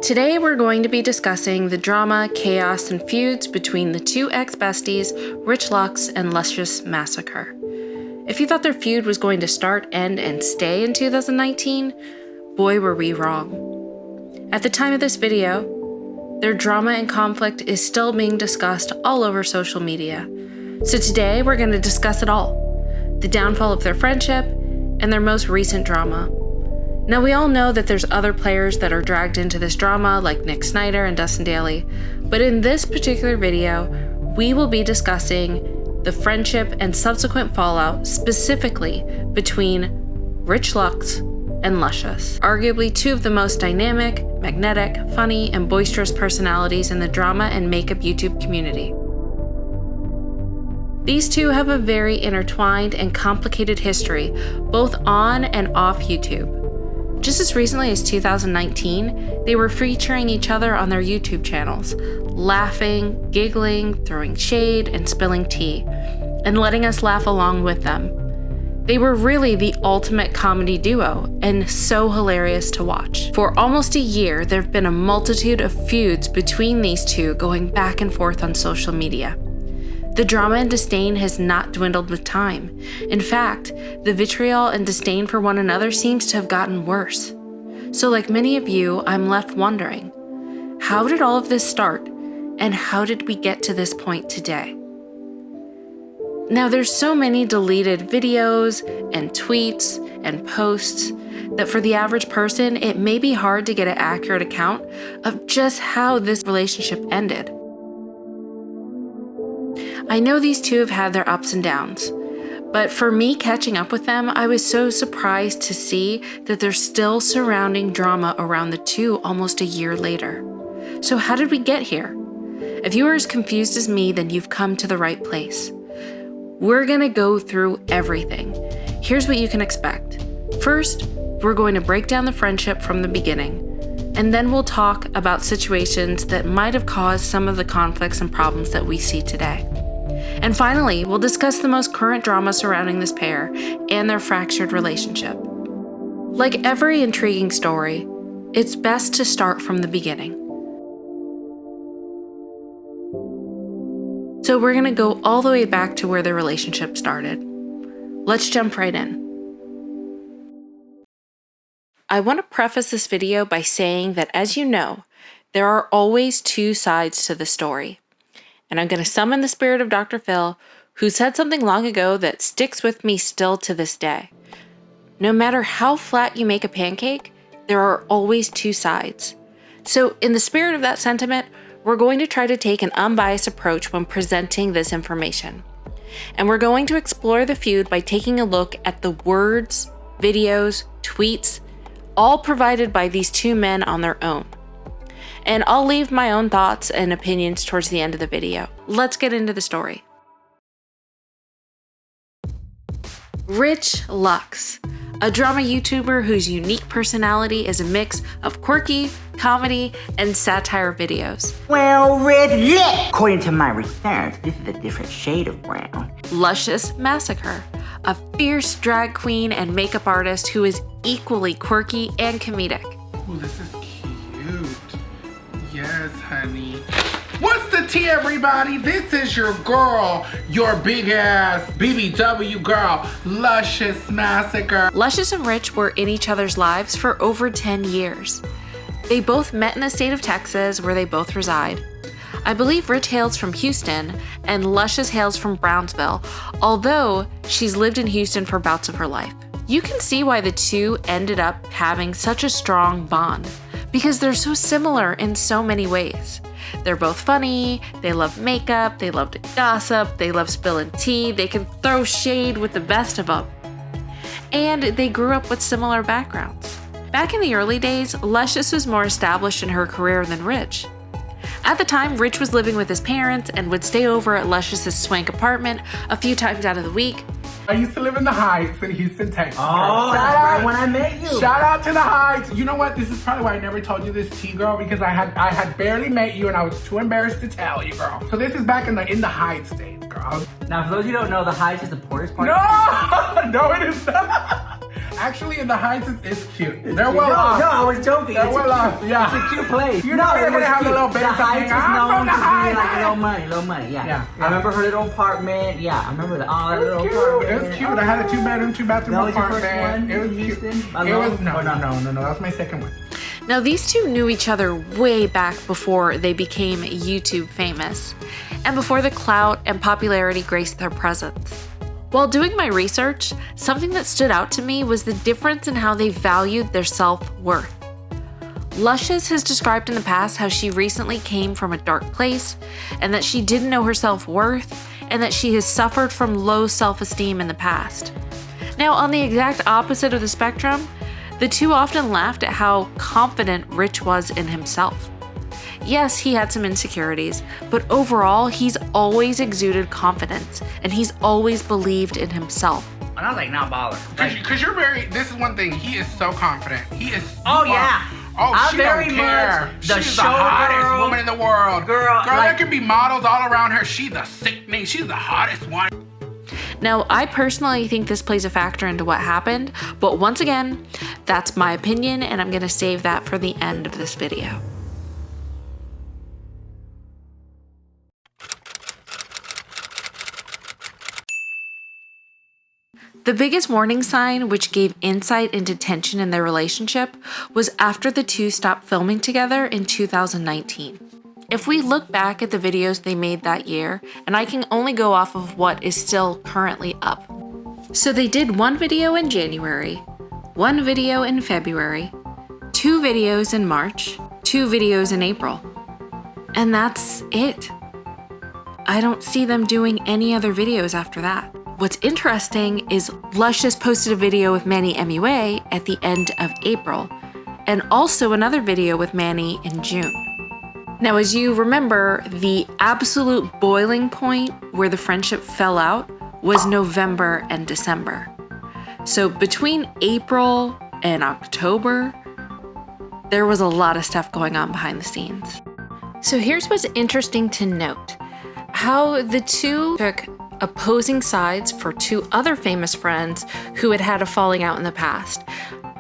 Today we're going to be discussing the drama, chaos, and feuds between the two ex-besties, Rich Lux and Luscious Massacre. If you thought their feud was going to start, end, and stay in 2019, boy were we wrong. At the time of this video, their drama and conflict is still being discussed all over social media. So today we're going to discuss it all. The downfall of their friendship and their most recent drama. Now we all know that there's other players that are dragged into this drama like Nick Snyder and Dustin Daly, but in this particular video, we will be discussing the friendship and subsequent fallout specifically between Rich Lux and Luscious, arguably two of the most dynamic, magnetic, funny, and boisterous personalities in the drama and makeup YouTube community. These two have a very intertwined and complicated history, both on and off YouTube. Just as recently as 2019, they were featuring each other on their YouTube channels, laughing, giggling, throwing shade, and spilling tea, and letting us laugh along with them. They were really the ultimate comedy duo, and so hilarious to watch. For almost a year, there have been a multitude of feuds between these two going back and forth on social media. The drama and disdain has not dwindled with time. In fact, the vitriol and disdain for one another seems to have gotten worse. So like many of you, I'm left wondering, how did all of this start, and how did we get to this point today? Now there's so many deleted videos and tweets and posts that for the average person, it may be hard to get an accurate account of just how this relationship ended. I know these two have had their ups and downs, but for me catching up with them, I was so surprised to see that there's still surrounding drama around the two almost a year later. So how did we get here? If you are as confused as me, then you've come to the right place. We're gonna go through everything. Here's what you can expect. First, we're going to break down the friendship from the beginning, and then we'll talk about situations that might have caused some of the conflicts and problems that we see today. And finally, we'll discuss the most current drama surrounding this pair and their fractured relationship. Like every intriguing story, it's best to start from the beginning. So we're gonna go all the way back to where their relationship started. Let's jump right in. I want to preface this video by saying that, as you know, there are always two sides to the story. And I'm going to summon the spirit of Dr. Phil, who said something long ago that sticks with me still to this day. No matter how flat you make a pancake, there are always two sides. So in the spirit of that sentiment, we're going to try to take an unbiased approach when presenting this information. And we're going to explore the feud by taking a look at the words, videos, tweets, all provided by these two men on their own. And I'll leave my own thoughts and opinions towards the end of the video. Let's get into the story. Rich Lux, a drama YouTuber whose unique personality is a mix of quirky, comedy, and satire videos. Well, red lit! According to my research, this is a different shade of brown. Luscious Massacre, a fierce drag queen and makeup artist who is equally quirky and comedic. Ooh, this is cute. Yes, honey. What's the tea, everybody? This is your girl, your big ass BBW girl, Luscious Massacre. Luscious and Rich were in each other's lives for over 10 years. They both met in the state of Texas, where they both reside. I believe Rich hails from Houston and Luscious hails from Brownsville, although she's lived in Houston for bouts of her life. You can see why the two ended up having such a strong bond, because they're so similar in so many ways. They're both funny, they love makeup, they love to gossip, they love spilling tea, they can throw shade with the best of them. And they grew up with similar backgrounds. Back in the early days, Luscious was more established in her career than Rich. At the time, Rich was living with his parents and would stay over at Luscious's swank apartment a few times out of the week. I used to live in the Heights in Houston, Texas. Oh, that's right when I met you. Shout out to the Heights. You know what? This is probably why I never told you this, tea girl, because I had barely met you and I was too embarrassed to tell you, girl. So this is back in the Heights days, girl. Now, for those who don't know, the Heights is the poorest part. No, no, it is not. Actually, in the Heights, it's cute. They're well off. No, I was joking. They're well off. Yeah. It's a cute place. You know they're gonna have the little baby. The Heights is known to be like low money. Yeah. I remember her little apartment. Yeah, I remember that. Oh, that little Cute. apartment. It was cute. I had a 2-bedroom, 2-bathroom That was your apartment. first one It was in cute. Houston? It was no. That was my second one. Now, these two knew each other way back before they became YouTube famous, and before the clout and popularity graced their presence. While doing my research, something that stood out to me was the difference in how they valued their self-worth. Luscious has described in the past how she recently came from a dark place, and that she didn't know her self-worth, and that she has suffered from low self-esteem in the past. Now, on the exact opposite of the spectrum, the two often laughed at how confident Rich was in himself. Yes, he had some insecurities, but overall, he's always exuded confidence, and he's always believed in himself. And I was like, not bother. Because you're very, this is one thing, he is so confident. He is. Oh, yeah. Oh, I'm she very don't care. much the She's the show hottest girl. woman in the world. Girl, there like- could be models all around her. She's the sickening. She's the hottest one. Now, I personally think this plays a factor into what happened, but once again, that's my opinion, and I'm gonna save that for the end of this video. The biggest warning sign, which gave insight into tension in their relationship, was after the two stopped filming together in 2019. If we look back at the videos they made that year, and I can only go off of what is still currently up. So they did one video in January, one video in February, 2 videos in March, 2 videos in April. And that's it. I don't see them doing any other videos after that. What's interesting is Luscious posted a video with Manny MUA at the end of April, and also another video with Manny in June. Now, as you remember, the absolute boiling point where the friendship fell out was November and December. So between April and October, there was a lot of stuff going on behind the scenes. So here's what's interesting to note. How the two took opposing sides for 2 other famous friends who had had a falling out in the past,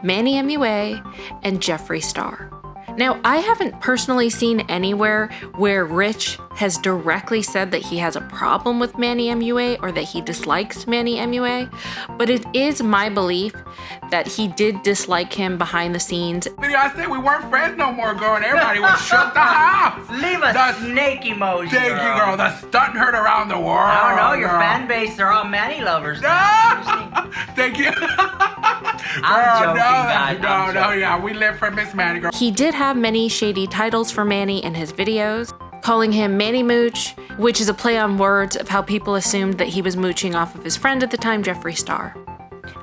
Manny MUA and Jeffree Star. Now, I haven't personally seen anywhere where Rich has directly said that he has a problem with Manny MUA or that he dislikes Manny MUA, but it is my belief that he did dislike him behind the scenes. Video, I said we weren't friends no more, girl, and everybody would shut the house. Leave a snake emoji, Thank you, girl. The stunt heard around the world. I don't know, your girl. fan base, they're all Manny lovers. Thank you. I'm joking, guys. No, yeah, we live for Miss Manny, girl. He did have many shady titles for Manny in his videos, calling him Manny Mooch, which is a play on words of how people assumed that he was mooching off of his friend at the time, Jeffree Star.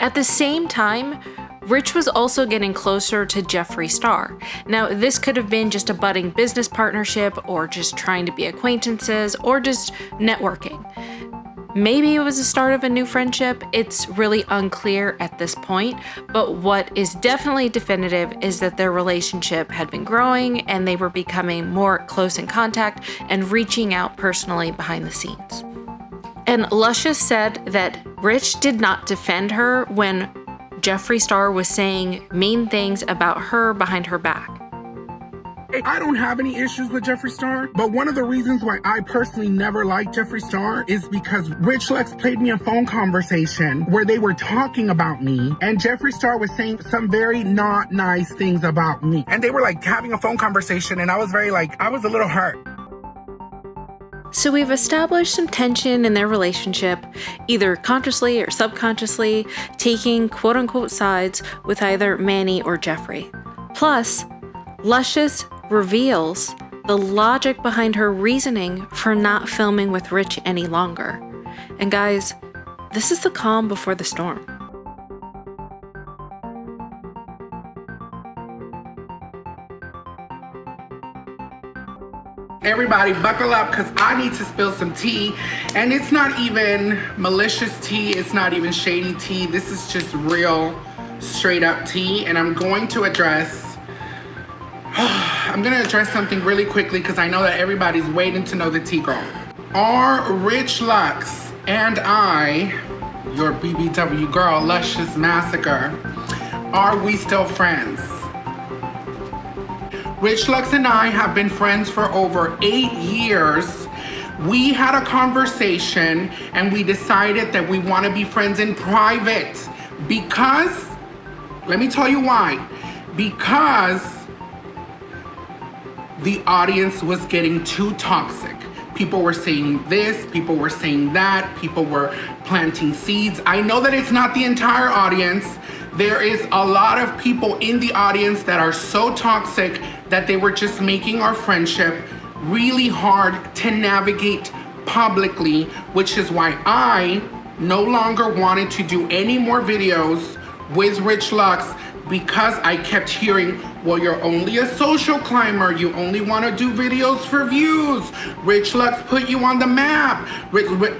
At the same time, Rich was also getting closer to Jeffree Star. Now, this could have been just a budding business partnership, or just trying to be acquaintances, or just networking. Maybe it was the start of a new friendship. It's really unclear at this point, but what is definitely definitive is that their relationship had been growing and they were becoming more close in contact and reaching out personally behind the scenes. And Luscious said that Rich did not defend her when Jeffree Star was saying mean things about her behind her back. I don't have any issues with Jeffree Star, but one of the reasons why I personally never liked Jeffree Star is because Rich Lux played me a phone conversation where they were talking about me, and Jeffree Star was saying some very not nice things about me. And they were like having a phone conversation, and I was I was a little hurt. So we've established some tension in their relationship, either consciously or subconsciously, taking quote-unquote sides with either Manny or Jeffree. Plus, Luscious reveals the logic behind her reasoning for not filming with Rich any longer. And guys, this is the calm before the storm. Everybody buckle up, because I need to spill some tea. And it's not even malicious tea. It's not even shady tea. This is just real straight up tea. And I'm going to address something really quickly, because I know that everybody's waiting to know the tea, girl. Are Rich Lux and I, your BBW girl, Luscious Massacre, Are we still friends? Rich Lux and I have been friends for over 8 years. We had a conversation and we decided that we want to be friends in private because, let me tell you why. Because the audience was getting too toxic. People were saying this, people were saying that, people were planting seeds. I know that it's not the entire audience. There is a lot of people in the audience that are so toxic that they were just making our friendship really hard to navigate publicly, which is why I no longer wanted to do any more videos with Rich Lux, because I kept hearing, well, you're only a social climber. You only want to do videos for views. Rich Lux put you on the map.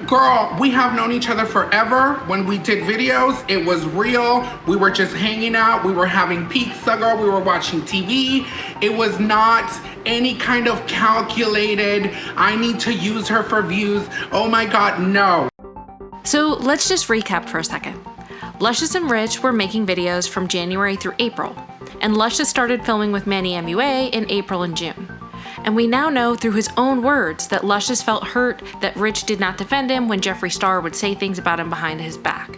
Girl, we have known each other forever. When we did videos, it was real. We were just hanging out. We were having pizza, girl. We were watching TV. It was not any kind of calculated, I need to use her for views. Oh my God, no. So let's just recap for a second. Luscious and Rich were making videos from January through April, and Luscious started filming with Manny MUA in April and June. And we now know through his own words that Luscious felt hurt that Rich did not defend him when Jeffree Star would say things about him behind his back.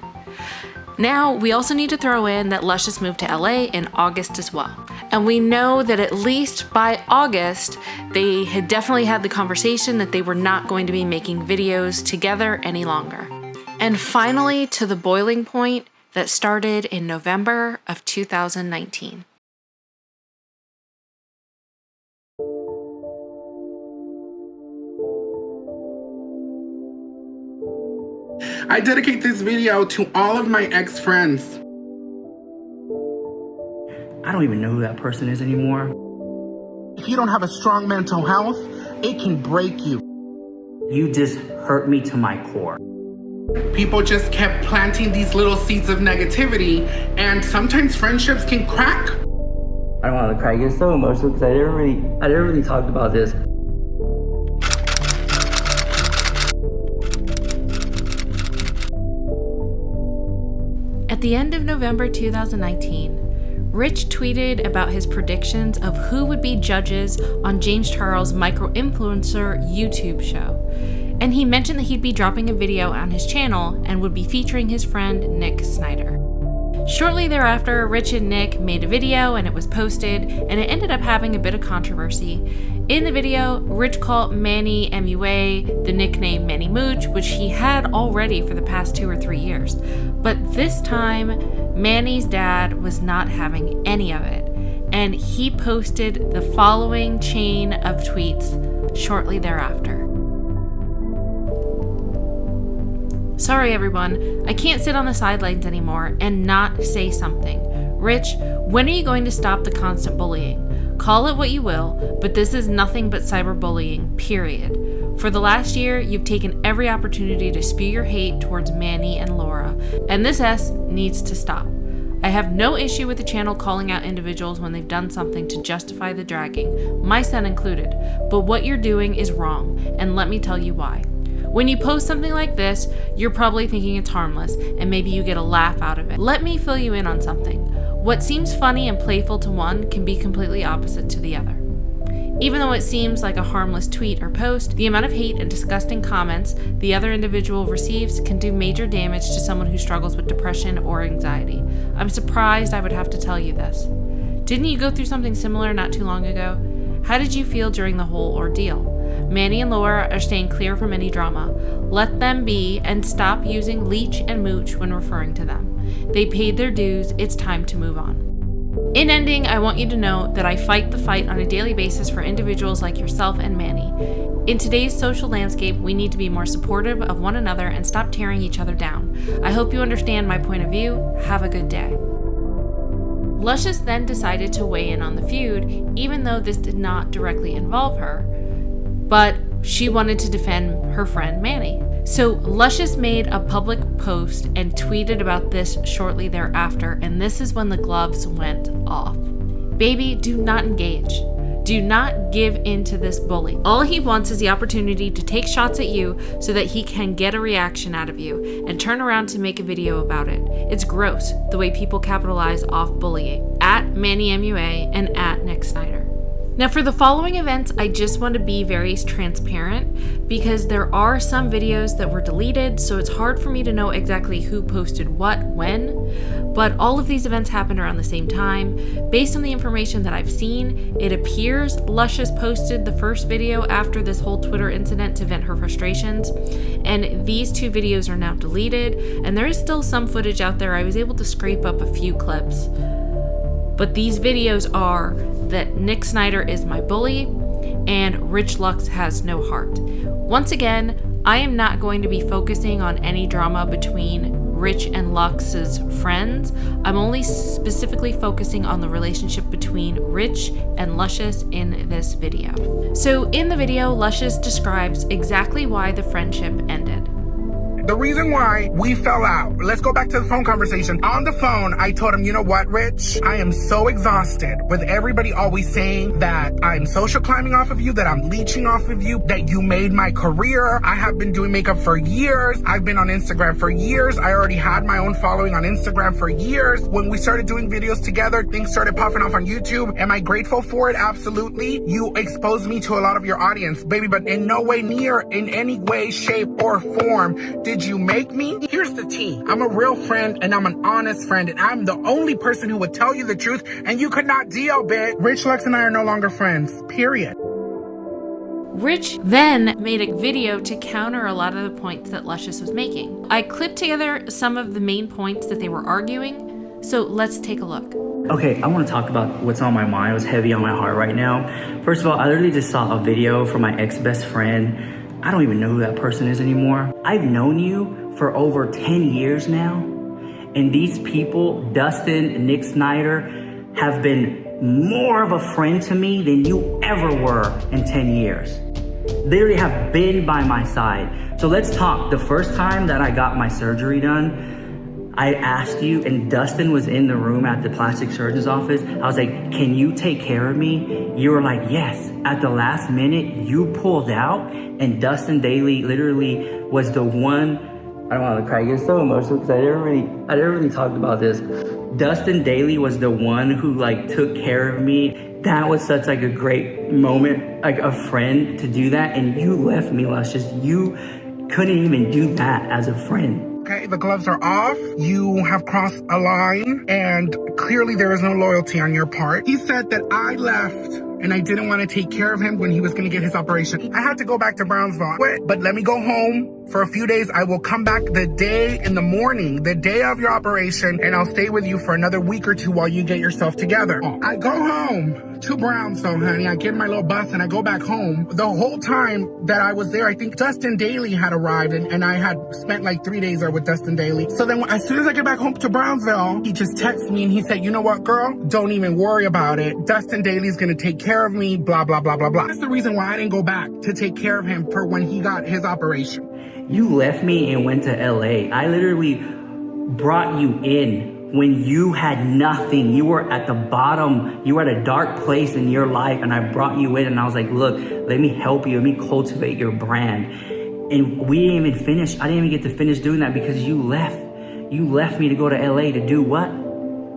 Now, we also need to throw in that Luscious moved to LA in August as well. And we know that at least by August, they had definitely had the conversation that they were not going to be making videos together any longer. And finally, to the boiling point that started in November of 2019. I dedicate this video to all of my ex-friends. I don't even know who that person is anymore. If you don't have a strong mental health, it can break you. You just hurt me to my core. People just kept planting these little seeds of negativity, and sometimes friendships can crack. I don't want to cry. I get so emotional because I never really talked about this. At the end of November 2019, Rich tweeted about his predictions of who would be judges on James Charles' micro-influencer YouTube show. And he mentioned that he'd be dropping a video on his channel and would be featuring his friend Nick Snyder. Shortly thereafter, Rich and Nick made a video and it was posted, and it ended up having a bit of controversy. In the video, Rich called Manny MUA the nickname Manny Mooch, which he had already for the past 2 or 3 years. But this time, Manny's dad was not having any of it, and he posted the following chain of tweets shortly thereafter. Sorry everyone, I can't sit on the sidelines anymore and not say something. Rich, when are you going to stop the constant bullying? Call it what you will, but this is nothing but cyberbullying, period. For the last year, you've taken every opportunity to spew your hate towards Manny and Laura, and this S needs to stop. I have no issue with the channel calling out individuals when they've done something to justify the dragging, my son included, but what you're doing is wrong, and let me tell you why. When you post something like this, you're probably thinking it's harmless, and maybe you get a laugh out of it. Let me fill you in on something. What seems funny and playful to one can be completely opposite to the other. Even though it seems like a harmless tweet or post, the amount of hate and disgusting comments the other individual receives can do major damage to someone who struggles with depression or anxiety. I'm surprised I would have to tell you this. Didn't you go through something similar not too long ago? How did you feel during the whole ordeal? Manny and Laura are staying clear from any drama. Let them be and stop using leech and mooch when referring to them. They paid their dues, it's time to move on. In ending, I want you to know that I fight the fight on a daily basis for individuals like yourself and Manny. In today's social landscape, we need to be more supportive of one another and stop tearing each other down. I hope you understand my point of view. Have a good day. Luscious then decided to weigh in on the feud, even though this did not directly involve her, but she wanted to defend her friend Manny. So Luscious made a public post and tweeted about this shortly thereafter, and this is when the gloves went off. Baby, do not engage. Do not give in to this bully. All he wants is the opportunity to take shots at you so that he can get a reaction out of you and turn around to make a video about it. It's gross the way people capitalize off bullying. At MannyMUA and at Nick Snyder. Now for the following events, I just want to be very transparent because there are some videos that were deleted, so it's hard for me to know exactly who posted what, when, but all of these events happened around the same time. Based on the information that I've seen, it appears Luscious posted the first video after this whole Twitter incident to vent her frustrations, and these two videos are now deleted, and there is still some footage out there. I was able to scrape up a few clips. But these videos are that Nick Snyder is my bully and Rich Lux has no heart. Once again, I am not going to be focusing on any drama between Rich and Lux's friends. I'm only specifically focusing on the relationship between Rich and Luscious in this video. So in the video, Luscious describes exactly why the friendship ended. The reason why we fell out, let's go back to the phone conversation. On the phone, I told him, you know what, Rich? I am so exhausted with everybody always saying that I'm social climbing off of you, that I'm leeching off of you, that you made my career. I have been doing makeup for years. I've been on Instagram for years. I already had my own following on Instagram for years. When we started doing videos together, things started popping off on YouTube. Am I grateful for it? Absolutely. You exposed me to a lot of your audience, baby, but in no way near, in any way, shape, or form did you make me? Here's the tea. I'm a real friend and I'm an honest friend and I'm the only person who would tell you the truth and you could not deal, bitch. Rich Lux and I are no longer friends, period. Rich then made a video to counter a lot of the points that Luscious was making. I clipped together some of the main points that they were arguing, so let's take a look. Okay, I want to talk about what's on my mind, what's heavy on my heart right now. First of all, I literally just saw a video from my ex-best friend. I don't even know who that person is anymore. I've known you for over 10 years now. And these people, Dustin and Nick Snyder, have been more of a friend to me than you ever were in 10 years. They literally have been by my side. So let's talk. The first time that I got my surgery done, I asked you, and Dustin was in the room at the plastic surgeon's office. I was like, can you take care of me? You were like, yes. At the last minute, you pulled out, and Dustin Daly literally was the one. I don't want to cry, I get so emotional because I never really talked about this. Dustin Daly was the one who like took care of me. That was such like a great moment, like a friend to do that, and you left me, Luscious. You couldn't even do that as a friend. Okay, the gloves are off. You have crossed a line and clearly there is no loyalty on your part. He said that I left and I didn't want to take care of him when he was going to get his operation. I had to go back to Brownsville. But let me go home for a few days. I will come back the day in the morning, the day of your operation, and I'll stay with you for another week or two while you get yourself together. I go home to Brownsville, honey. I get in my little bus and I go back home. The whole time that I was there, I think Dustin Daly had arrived and I had spent like 3 days there with Dustin Daly. So then as soon as I get back home to Brownsville, he just texts me and he said, you know what, girl? Don't even worry about it. Dustin Daly's gonna take care of me, blah, blah, blah, blah, blah. That's the reason why I didn't go back to take care of him for when he got his operation. You left me and went to LA. I literally brought you in when you had nothing. You were at the bottom. You were at a dark place in your life, and I brought you in and I was like, look, let me help you. Let me cultivate your brand. And we didn't even finish. I didn't even get to finish doing that because you left. You left me to go to LA to do what?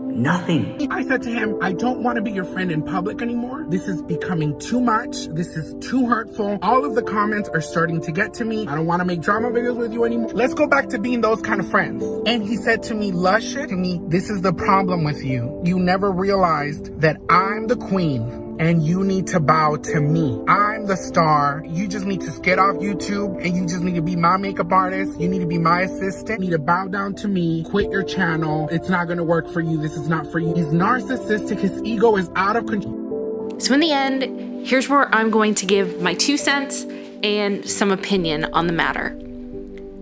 Nothing. I said to him, I don't want to be your friend in public anymore. This is becoming too much. This is too hurtful. All of the comments are starting to get to me. I don't want to make drama videos with you anymore. Let's go back to being those kind of friends. And he said to me, Luscious, this is the problem with you. You never realized that I'm the queen and you need to bow to me. I'm the star. You just need to get off YouTube and you just need to be my makeup artist. You need to be my assistant. You need to bow down to me. Quit your channel. It's not gonna work for you. This is not for you. He's narcissistic. His ego is out of control. So in the end, here's where I'm going to give my 2 cents and some opinion on the matter.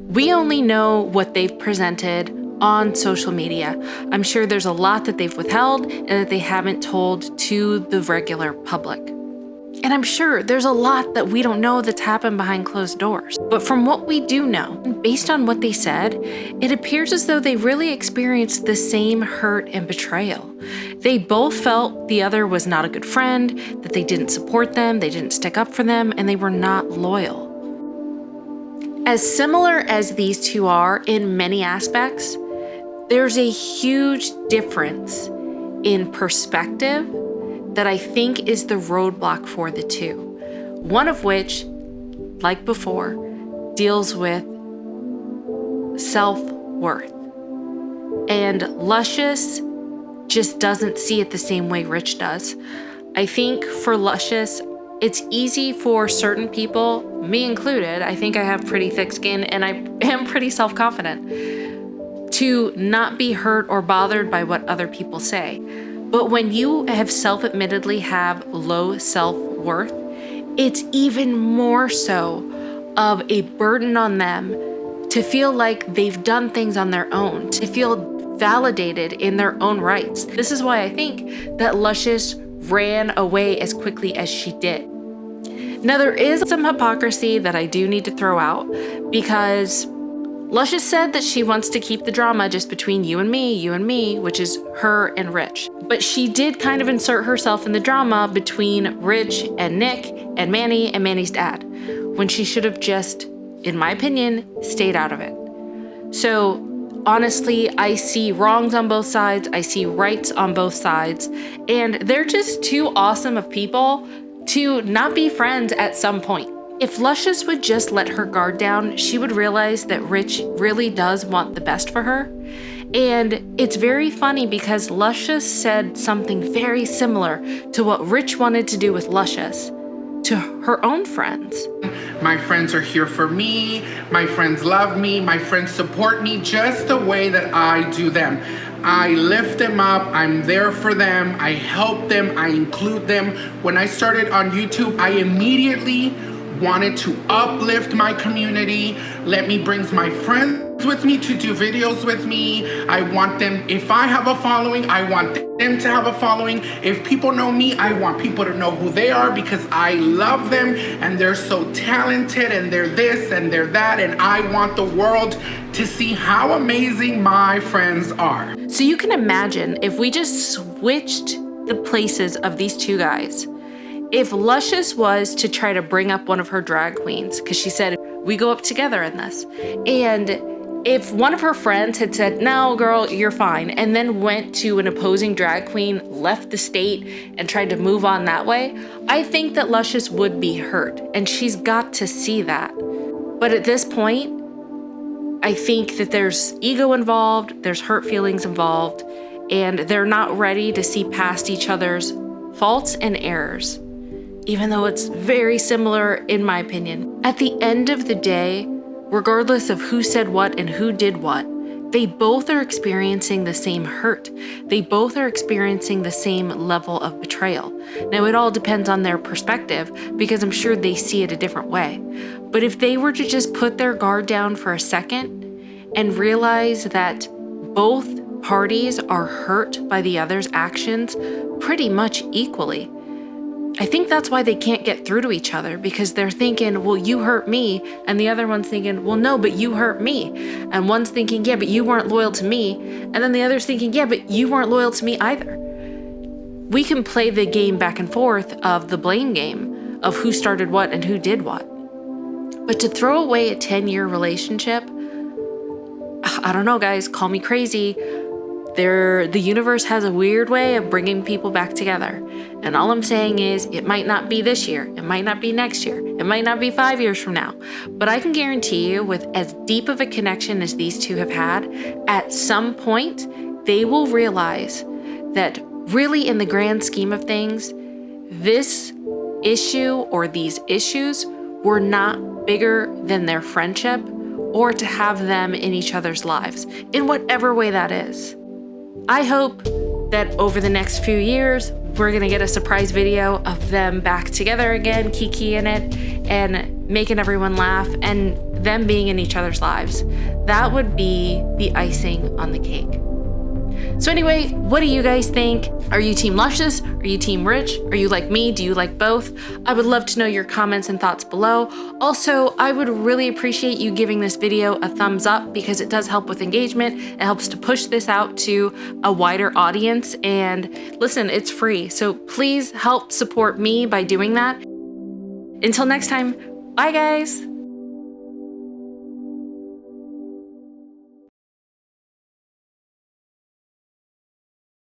We only know what they've presented on social media. I'm sure there's a lot that they've withheld and that they haven't told to the regular public. And I'm sure there's a lot that we don't know that's happened behind closed doors. But from what we do know, based on what they said, it appears as though they really experienced the same hurt and betrayal. They both felt the other was not a good friend, that they didn't support them, they didn't stick up for them, and they were not loyal. As similar as these two are in many aspects, there's a huge difference in perspective that I think is the roadblock for the two. One of which, like before, deals with self-worth. And Luscious just doesn't see it the same way Rich does. I think for Luscious, it's easy for certain people, me included, I think I have pretty thick skin and I am pretty self-confident, to not be hurt or bothered by what other people say. But when you have self-admittedly have low self-worth, it's even more so of a burden on them to feel like they've done things on their own, to feel validated in their own rights. This is why I think that Luscious ran away as quickly as she did. Now, there is some hypocrisy that I do need to throw out, because Luscious said that she wants to keep the drama just between you and me, which is her and Rich. But she did kind of insert herself in the drama between Rich and Nick and Manny's dad, when she should have just, in my opinion, stayed out of it. So honestly, I see wrongs on both sides, I see rights on both sides, and they're just too awesome of people to not be friends at some point. If Luscious would just let her guard down, she would realize that Rich really does want the best for her. And it's very funny because Luscious said something very similar to what Rich wanted to do with Luscious to her own friends. My friends are here for me. My friends love me. My friends support me just the way that I do them. I lift them up. I'm there for them. I help them. I include them. When I started on YouTube, I immediately wanted to uplift my community. Let me bring my friends with me to do videos with me. I want them, if I have a following, I want them to have a following. If people know me, I want people to know who they are, because I love them and they're so talented and they're this and they're that, and I want the world to see how amazing my friends are. So you can imagine if we just switched the places of these two guys. If Luscious was to try to bring up one of her drag queens, because she said, we go up together in this. And if one of her friends had said, no, girl, you're fine, and then went to an opposing drag queen, left the state, and tried to move on that way, I think that Luscious would be hurt, and she's got to see that. But at this point, I think that there's ego involved, there's hurt feelings involved, and they're not ready to see past each other's faults and errors, even though it's very similar in my opinion. At the end of the day, regardless of who said what and who did what, they both are experiencing the same hurt. They both are experiencing the same level of betrayal. Now, it all depends on their perspective, because I'm sure they see it a different way. But if they were to just put their guard down for a second and realize that both parties are hurt by the other's actions pretty much equally, I think that's why they can't get through to each other, because they're thinking, well, you hurt me. And the other one's thinking, well, no, but you hurt me. And one's thinking, yeah, but you weren't loyal to me. And then the other's thinking, yeah, but you weren't loyal to me either. We can play the game back and forth of the blame game of who started what and who did what. But to throw away a 10-year relationship, I don't know, guys, call me crazy. The universe has a weird way of bringing people back together. And all I'm saying is, it might not be this year, it might not be next year, it might not be 5 years from now. But I can guarantee you, with as deep of a connection as these two have had, at some point, they will realize that really, in the grand scheme of things, this issue or these issues were not bigger than their friendship or to have them in each other's lives, in whatever way that is. I hope that over the next few years, we're gonna get a surprise video of them back together again, Kiki in it, and making everyone laugh, and them being in each other's lives. That would be the icing on the cake. So anyway, what do you guys think? Are you team Luscious? Are you team Rich? Are you like me? Do you like both? I would love to know your comments and thoughts below. Also, I would really appreciate you giving this video a thumbs up because it does help with engagement. It helps to push this out to a wider audience. And listen, it's free. So please help support me by doing that. Until next time, bye guys.